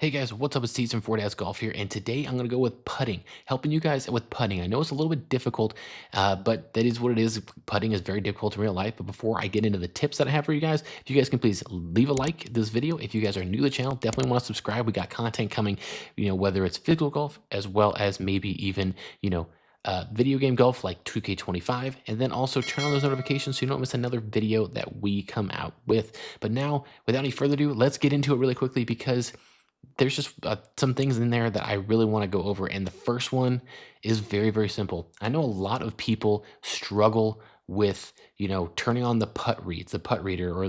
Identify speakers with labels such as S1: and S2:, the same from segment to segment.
S1: Hey guys, what's up? It's Steve from 40 Hours Golf here, and today I'm going to go with putting, helping you guys with putting. I know it's a little bit difficult, but that is what it is. Putting is very difficult in real life. But before I get into the tips that I have for you guys, if you guys can please leave a like this video. If you guys are new to the channel, definitely want to subscribe. We got content coming, whether it's physical golf as well as maybe even, video game golf like 2K25, and then also turn on those notifications so you don't miss another video that we come out with. But now, without any further ado, let's get into it really quickly because there's just some things in there that I really want to go over. And the first one is very, very simple. I know a lot of people struggle with, turning on the putt reads, the putt reader, or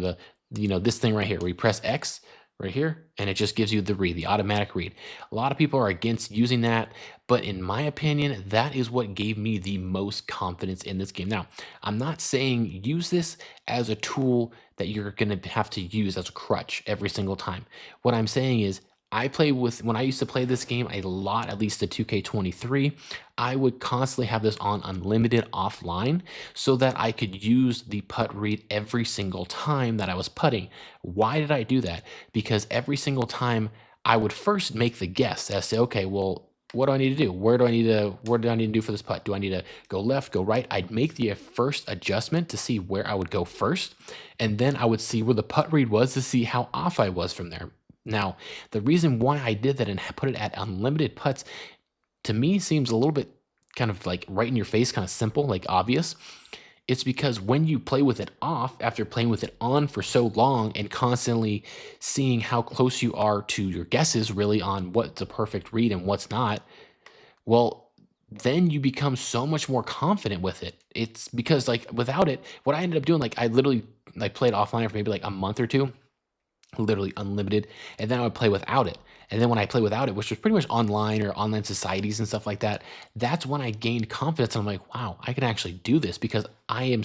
S1: this thing right here where you press X right here and it just gives you the read, the automatic read. A lot of people are against using that, but in my opinion, that is what gave me the most confidence in this game. Now, I'm not saying use this as a tool that you're going to have to use as a crutch every single time. What I'm saying is, when I used to play this game a lot, at least the 2K23, I would constantly have this on unlimited offline so that I could use the putt read every single time that I was putting. Why did I do that? Because every single time I would first make the guess as to, okay, well, what do I need to do? What do I need to do for this putt? Do I need to go left, go right? I'd make the first adjustment to see where I would go first, and then I would see where the putt read was to see how off I was from there. Now, the reason why I did that and put it at unlimited putts, to me seems a little bit kind of like right in your face, kind of simple, like obvious. It's because when you play with it off, after playing with it on for so long and constantly seeing how close you are to your guesses really on what's a perfect read and what's not, well, then you become so much more confident with it. It's because like without it, what I ended up doing, like I literally like played offline for maybe like a month or two, literally unlimited, and then I would play without it. And then when I play without it, which was pretty much online or online societies and stuff like that, that's when I gained confidence. And I'm like, wow, I can actually do this because I am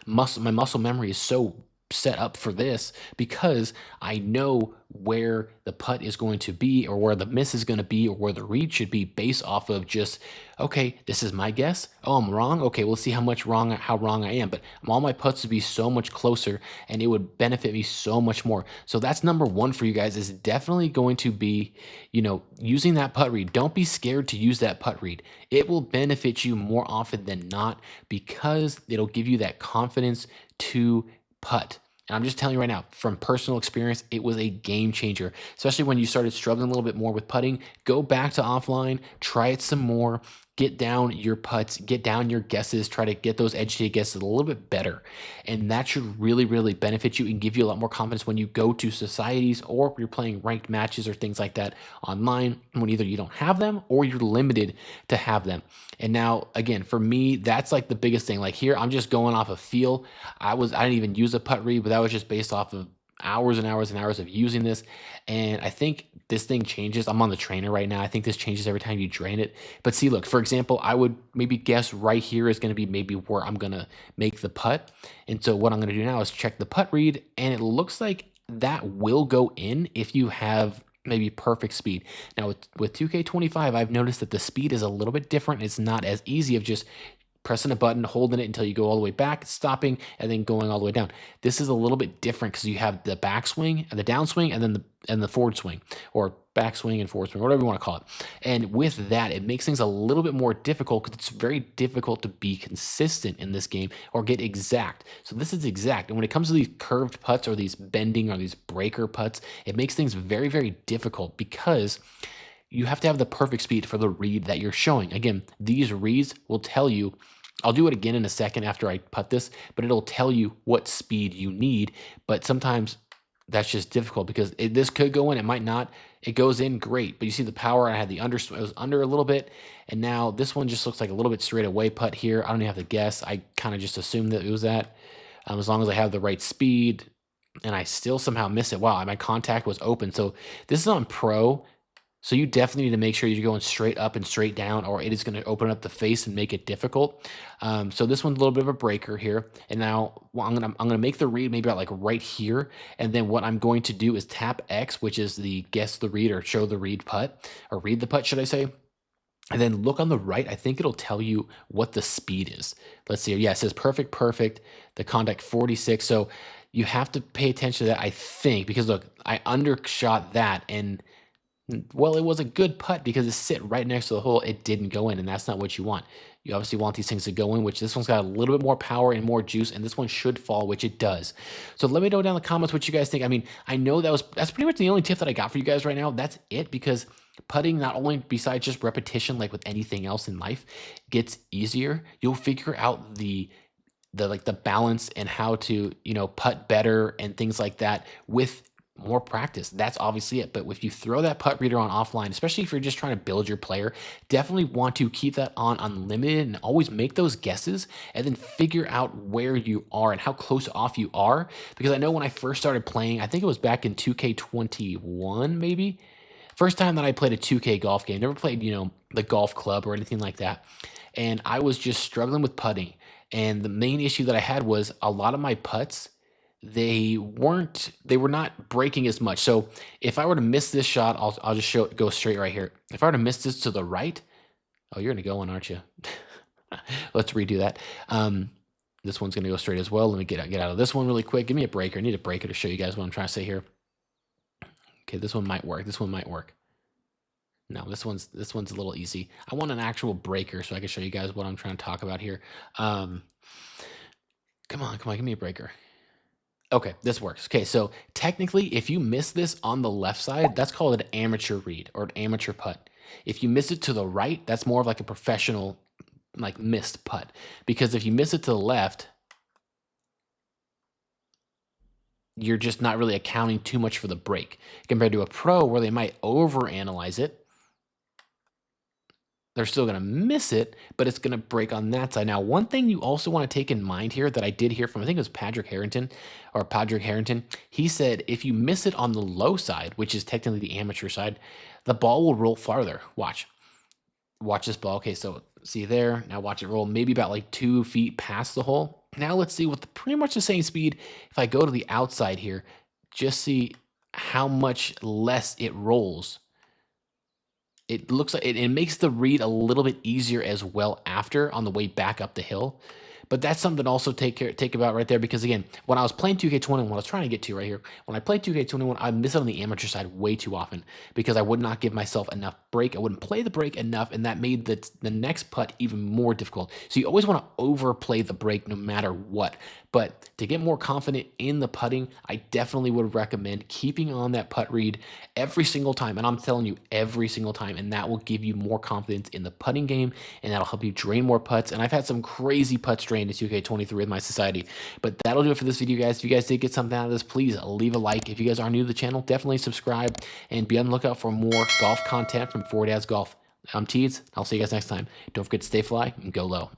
S1: my muscle memory is so set up for this because I know where the putt is going to be or where the miss is going to be or where the read should be based off of just, okay, this is my guess. Oh, I'm wrong. Okay, we'll see how wrong I am. But all my putts would be so much closer and it would benefit me so much more. So that's number one for you guys, is definitely going to be, using that putt read. Don't be scared to use that putt read. It will benefit you more often than not because it'll give you that confidence to putt. And I'm just telling you right now, from personal experience, it was a game changer, especially when you started struggling a little bit more with putting. Go back to offline, try it some more, get down your putts, get down your guesses, try to get those edge to guesses a little bit better. And that should really, really benefit you and give you a lot more confidence when you go to societies or you're playing ranked matches or things like that online, when either you don't have them or you're limited to have them. And now, again, for me, that's like the biggest thing. Like here, I'm just going off of feel. I didn't even use a putt read, but that was just based off of hours and hours and hours of using this. And I think this thing changes. I'm on the trainer right now. I think this changes every time you drain it. But see, look, for example, I would maybe guess right here is going to be maybe where I'm going to make the putt. And so what I'm going to do now is check the putt read. And it looks like that will go in if you have maybe perfect speed. Now with 2K25, I've noticed that the speed is a little bit different. It's not as easy of just pressing a button, holding it until you go all the way back, stopping, and then going all the way down. This is a little bit different because you have the backswing and the downswing and then the forward swing, or backswing and forward swing, whatever you want to call it. And with that, it makes things a little bit more difficult because it's very difficult to be consistent in this game or get exact. So this is exact. And when it comes to these curved putts or these bending or these breaker putts, it makes things very, very difficult because you have to have the perfect speed for the read that you're showing. Again, these reads will tell you, I'll do it again in a second after I putt this, but it'll tell you what speed you need. But sometimes that's just difficult because this could go in, it might not. It goes in great, but you see the power. I had the under, it was under a little bit, and now this one just looks like a little bit straight away putt here. I don't even have to guess. I kind of just assumed that it was that. As long as I have the right speed, and I still somehow miss it. Wow, my contact was open. So this is on pro. So you definitely need to make sure you're going straight up and straight down, or it is going to open up the face and make it difficult. So this one's a little bit of a breaker here. And now I'm gonna make the read maybe about like right here. And then what I'm going to do is tap X, which is the guess the read or show the read putt, or read the putt, should I say. And then look on the right. I think it'll tell you what the speed is. Let's see. Yeah, it says perfect, the contact 46. So you have to pay attention to that, I think, because look, I undershot that, and Well, it was a good putt because it sit right next to the hole. It didn't go in, and that's not what you want. You obviously want these things to go in, which this one's got a little bit more power and more juice, and this one should fall, which it does. So let me know down in the comments what you guys think. I mean, I know that's pretty much the only tip that I got for you guys right now. That's it, because putting, not only besides just repetition, like with anything else in life, gets easier. You'll figure out the balance and how to, putt better and things like that with more practice. That's obviously it. But if you throw that putt reader on offline, especially if you're just trying to build your player, definitely want to keep that on unlimited and always make those guesses and then figure out where you are and how close off you are. Because I know when I first started playing, I think it was back in 2K21, maybe. First time that I played a 2K golf game, never played, the golf club or anything like that. And I was just struggling with putting. And the main issue that I had was a lot of my putts, they were not breaking as much. So if I were to miss this shot, I'll just go straight right here. If I were to miss this to the right, oh, you're gonna go in, aren't you? Let's redo that. This one's gonna go straight as well. Let me get out of this one really quick. Give me a breaker. I need a breaker to show you guys what I'm trying to say here. Okay, this one might work. This one might work. No, this one's a little easy. I want an actual breaker so I can show you guys what I'm trying to talk about here. Come on, give me a breaker. Okay, this works. Okay, so technically, if you miss this on the left side, that's called an amateur read or an amateur putt. If you miss it to the right, that's more of like a professional, like, missed putt. Because if you miss it to the left, you're just not really accounting too much for the break compared to a pro where they might overanalyze it. They're still going to miss it, but it's going to break on that side. Now, one thing you also want to take in mind here that I did hear from, I think it was Patrick Harrington. He said if you miss it on the low side, which is technically the amateur side, the ball will roll farther. Watch this ball. Okay, so see there. Now watch it roll maybe about like 2 feet past the hole. Now let's see with pretty much the same speed. If I go to the outside here, just see how much less it rolls. It looks like it makes the read a little bit easier as well after on the way back up the hill. But that's something to also take about right there, because again, when I was playing 2K21, what I was trying to get to right here, when I played 2K21, I miss it on the amateur side way too often because I would not give myself enough break. I wouldn't play the break enough, and that made the next putt even more difficult. So you always want to overplay the break no matter what. But to get more confident in the putting, I definitely would recommend keeping on that putt read every single time. And I'm telling you, every single time. And that will give you more confidence in the putting game, and that'll help you drain more putts. And I've had some crazy putts drained in 2K23 with my society. But that'll do it for this video, guys. If you guys did get something out of this, please leave a like. If you guys are new to the channel, definitely subscribe and be on the lookout for more golf content from 4Dads Golf. I'm Teeds. I'll see you guys next time. Don't forget to stay fly and go low.